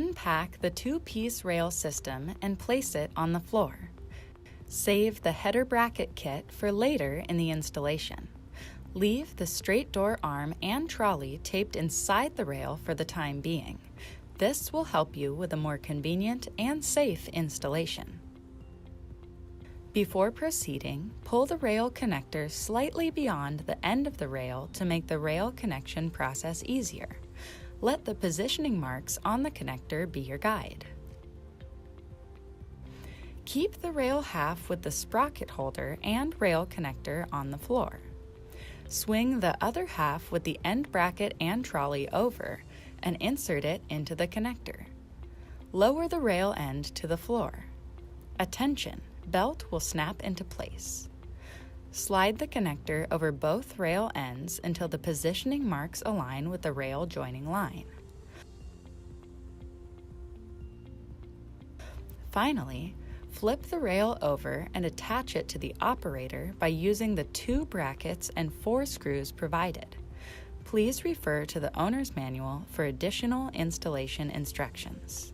Unpack the two-piece rail system and place it on the floor. Save the header bracket kit for later in the installation. Leave the straight door arm and trolley taped inside the rail for the time being. This will help you with a more convenient and safe installation. Before proceeding, pull the rail connector slightly beyond the end of the rail to make the rail connection process easier. Let the positioning marks on the connector be your guide. Keep the rail half with the sprocket holder and rail connector on the floor. Swing the other half with the end bracket and trolley over and insert it into the connector. Lower the rail end to the floor. Attention! Belt will snap into place. Slide the connector over both rail ends until the positioning marks align with the rail joining line. Finally, flip the rail over and attach it to the operator by using the 2 brackets and 4 screws provided. Please refer to the owner's manual for additional installation instructions.